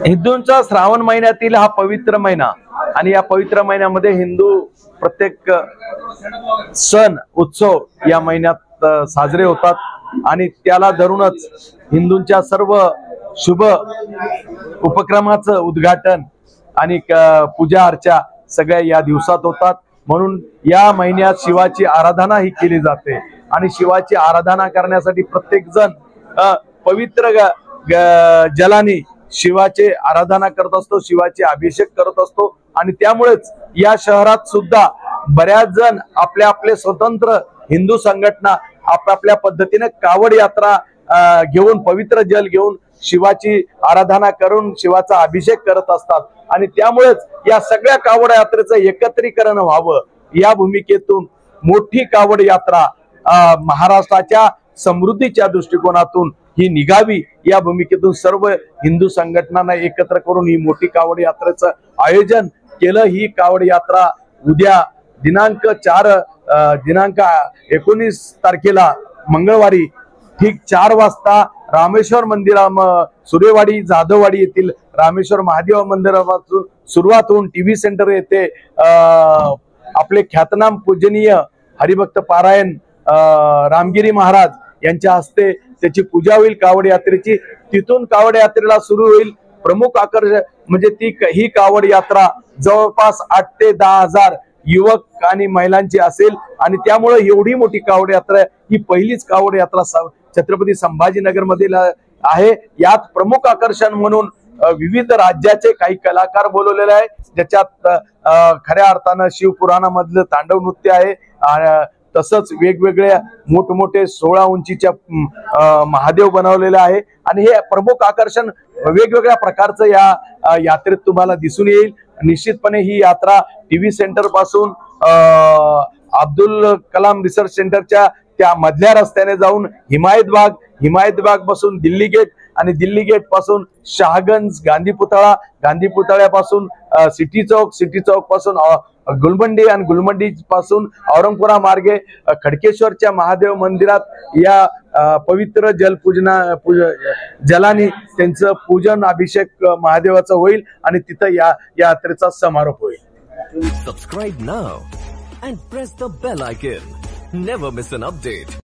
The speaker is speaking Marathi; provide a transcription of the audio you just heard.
हिंदूंचा श्रावण महिन्यातील हा पवित्र महिना आणि या पवित्र महिन्यामध्ये हिंदू प्रत्येक सण उत्सव या महिन्यात साजरे होतात आणि त्याला धरूनच हिंदूंच्या सर्व शुभ उपक्रमाचं उद्घाटन आणि पूजा अर्चा सगळ्या या दिवसात होतात। म्हणून या महिन्यात शिवाची आराधना ही केली जाते आणि शिवाची आराधना करण्यासाठी प्रत्येक जण पवित्र जलाने शिवाचे आराधना करत असतो, शिवाचे अभिषेक करत असतो आणि त्यामुळेच या शहरात सुद्धा बऱ्याच जण आपल्या आपले स्वतंत्र हिंदू संघटना आपापल्या पद्धतीने कावड यात्रा घेऊन पवित्र जल घेऊन शिवाची आराधना करून शिवाचा अभिषेक करत असतात आणि त्यामुळेच या सगळ्या कावड यात्रेचं एकत्रीकरण व्हावं या भूमिकेतून मोठी कावड यात्रा महाराष्ट्राच्या समृद्धीच्या दृष्टिकोनातून ही निघावी या भूमिकेतून सर्व हिंदू संघटनांना एकत्र करून ही मोठी कावड यात्रेचं आयोजन केलं। ही कावड यात्रा उद्या दिनांक 19 तारखेला मंगळवारी ठीक 4 वाजता रामेश्वर मंदिरा सुरेवाडी जाधववाडी येथील रामेश्वर महादेव मंदिरापासून सुरुवात होऊन टीव्ही सेंटर येथे आपले ख्यातनाम पूजनीय हरिभक्त पारायण रामगिरी महाराज यांच्या हस्ते त्याची पूजा होईल कावड यात्रेची। तिथून कावड यात्रेला सुरू होईल। प्रमुख आकर्षण म्हणजे ही कावड यात्रा जवळपास 8 ते 10 हजार युवक आणि महिलांची असेल आणि त्यामुळे एवढी मोठी कावड यात्रा ही पहिलीच कावड यात्रा छत्रपती संभाजीनगर मधील आहे। यात प्रमुख आकर्षण म्हणून विविध राज्याचे काही कलाकार बोलवलेले आहे, ज्याच्यात खऱ्या अर्थानं शिवपुराणामधलं तांडव नृत्य आहे। तसंच वेगवेगळ्या मोठमोठे 16 उंचीच्या महादेव बनवलेले आहे आणि हे प्रमुख आकर्षण वेगवेगळ्या प्रकारचं या यात्रेत तुम्हाला दिसून येईल। निश्चितपणे ही यात्रा टीव्ही सेंटर पासून अब्दुल कलाम रिसर्च सेंटरच्या त्या मधल्या रस्त्याने जाऊन हिमायत बाग पासून दिल्ली गेट आणि दिल्ली गेट पासून शहागंज गांधी पुतळ्यापासून सिटी चौक पासून गुलमंडी आणि गुलमंडी पासून औरंगपुरा मार्गे खडकेश्वरच्या महादेव मंदिरात या पवित्र जलाने त्यांचं पूजन अभिषेक महादेवाचं होईल आणि तिथं या यात्रेचा समारोप होईल। Subscribe now and press the bell icon. Never miss an update.